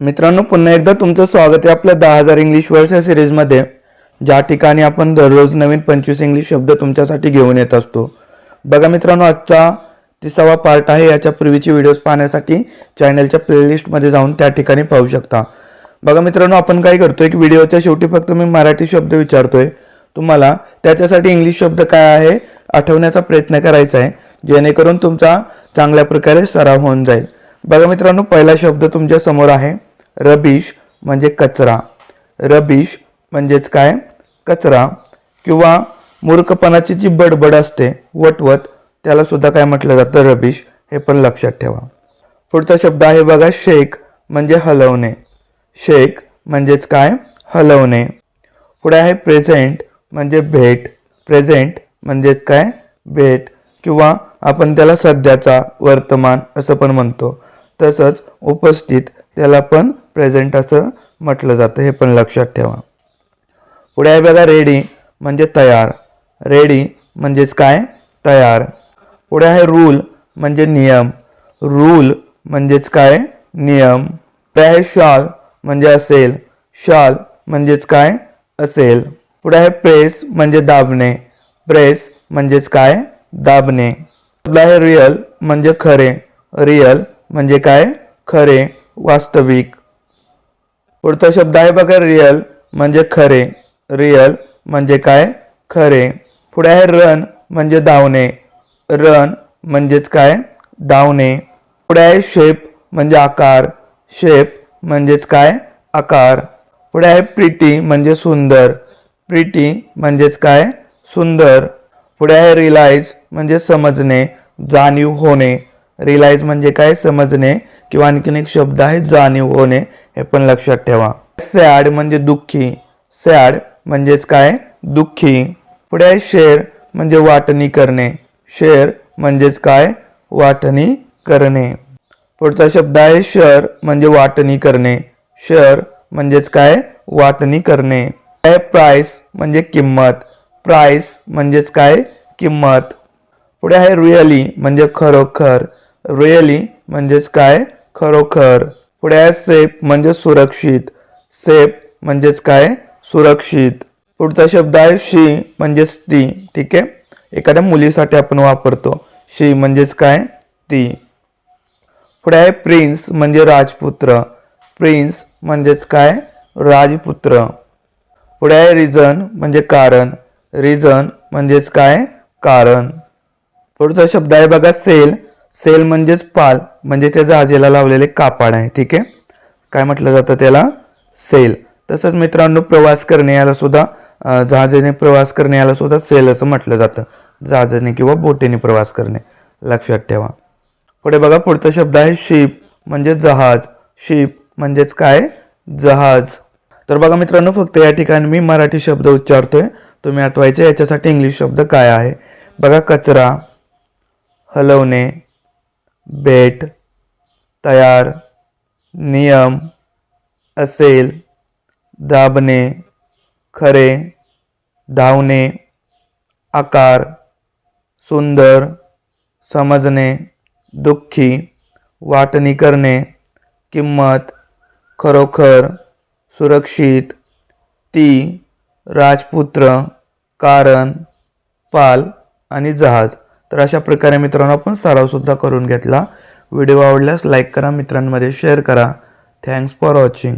मित्रांनो, पुन्हा एकदा तुमचं स्वागत आहे आपल्या 10,000 इंग्लिश वर्ड्स या सिरीजमध्ये, ज्या ठिकाणी आपण दररोज नवीन 25 इंग्लिश शब्द तुमच्यासाठी घेऊन येत असतो. बघा मित्रांनो, आजचा 30वा पार्ट आहे. याच्या पूर्वीची व्हिडिओज पाहण्यासाठी चॅनलच्या प्लेलिस्टमध्ये जाऊन त्या ठिकाणी पाहू शकता. बघा मित्रांनो, आपण काय करतोय की व्हिडिओच्या शेवटी फक्त मी मराठी शब्द विचारतोय तुम्हाला, त्याच्यासाठी इंग्लिश शब्द काय आहे आठवण्याचा प्रयत्न करायचा आहे, जेणेकरून तुमचा चांगल्या प्रकारे सराव होऊन जाईल. बघा मित्रांनो, पहिला शब्द तुमच्या समोर आहे रबिश, म्हणजे कचरा. रबिश म्हणजेच काय? कचरा. किंवा मूर्खपणाची जी बडबड असते, वटवट, त्याला सुद्धा काय म्हटलं जातं? रबिश. हे पण लक्षात ठेवा. पुढचा शब्द आहे बघा शेक, म्हणजे हलवणे. शेक म्हणजेच काय? हलवणे. पुढे आहे प्रेझेंट, म्हणजे भेट. प्रेझेंट म्हणजेच काय? भेट. किंवा आपण त्याला सध्याचा, वर्तमान असं पण म्हणतो. तसंच उपस्थित, त्याला पण प्रेझेंट असं म्हटलं जातं. हे पण लक्षात ठेवा. पुढे आहे बघा रेडी, म्हणजे तयार. रेडी म्हणजेच काय? तयार. पुढे आहे रूल, म्हणजे नियम. रूल म्हणजेच काय? नियम. पुढे आहे शॉल, म्हणजे असेल. शॉल म्हणजेच काय? असेल. पुढे आहे प्रेस, म्हणजे दाबणे. प्रेस म्हणजेच काय? दाबणे. पुढे आहे रिअल, म्हणजे खरे. रिअल म्हणजे काय? खरे, वास्तविक. पुढचा शब्द आहे बघा रिअल, म्हणजे खरे. रिअल म्हणजे काय? खरे. पुढे आहे रन, म्हणजे धावणे. रन म्हणजेच काय? धावणे. पुढे आहे शेप, म्हणजे आकार. शेप म्हणजेच काय? आकार. पुढे आहे प्रिटी, म्हणजे सुंदर. प्रिटी म्हणजेच काय? सुंदर. पुढे आहे रिअलाइज, म्हणजे समजणे, जाणीव होणे. रिअलाइज म्हणजे काय? समजणे. किंवा आणखीन एक शब्द आहे जाणीव होणे, हे पण लक्षात ठेवा. सॅड म्हणजे दुःखी. सॅड म्हणजेच काय? दुःखी. पुढे आहे शेअर, म्हणजे वाटणी करणे. शेअर म्हणजेच काय? वाटणी करणे. पुढचा शब्द आहे शेअर, म्हणजे वाटणी करणे. शेअर म्हणजेच काय? वाटणी करणे. प्राइस म्हणजे किंमत. प्राइस म्हणजेच काय? किंमत. पुढे आहे रिअली, म्हणजे खरोखर. रिअली म्हणजेच काय? खरोखर. पुढे आहे सेफ, म्हणजे सुरक्षित. सेफ म्हणजेच काय? सुरक्षित. पुढचा शब्द आहे शी, म्हणजेच ती. ठीक आहे, एखाद्या मुलीसाठी आपण वापरतो. शी म्हणजेच काय? ती. पुढे आहे प्रिन्स, म्हणजे राजपुत्र. प्रिन्स म्हणजेच काय? राजपुत्र. पुढे आहे रिझन, म्हणजे कारण. रिझन म्हणजेच काय? कारण. पुढचा शब्द आहे बघा सेल. सेल म्हणजेच पाल, म्हणजे त्या जहाजाला लावलेले कापड आहे. ठीक आहे, काय म्हटलं जातं त्याला? सेल. तसंच मित्रांनो, प्रवास करणे याला सुद्धा, जहाजाने प्रवास करणे याला सुद्धा सेल असं म्हटलं जातं. जहाजाने किंवा बोटीने प्रवास करणे, लक्षात ठेवा. पुढे बघा, पुढचा शब्द आहे शिप, म्हणजे जहाज. शिप म्हणजेच काय? जहाज. तर बघा मित्रांनो, फक्त या ठिकाणी मी मराठी शब्द उच्चारतोय, तुम्ही आठवायचे. याच्यासाठी इंग्लिश शब्द काय आहे बघा. कचरा, हलवणे, भेट, तयार, नियम, असेल, दाबणे, खरे, धावणे, आकार, सुंदर, समजणे, दुःखी, वाटणी करणे, किंमत, खरोखर, सुरक्षित, ती, राजपुत्र, कारण, पाल आणि जहाज. तर अशा प्रकारे मित्रांनो आपण सराव सुद्धा करून घेतला. व्हिडिओ आवडल्यास लाईक करा, मित्रांमध्ये शेअर करा. Thanks for watching.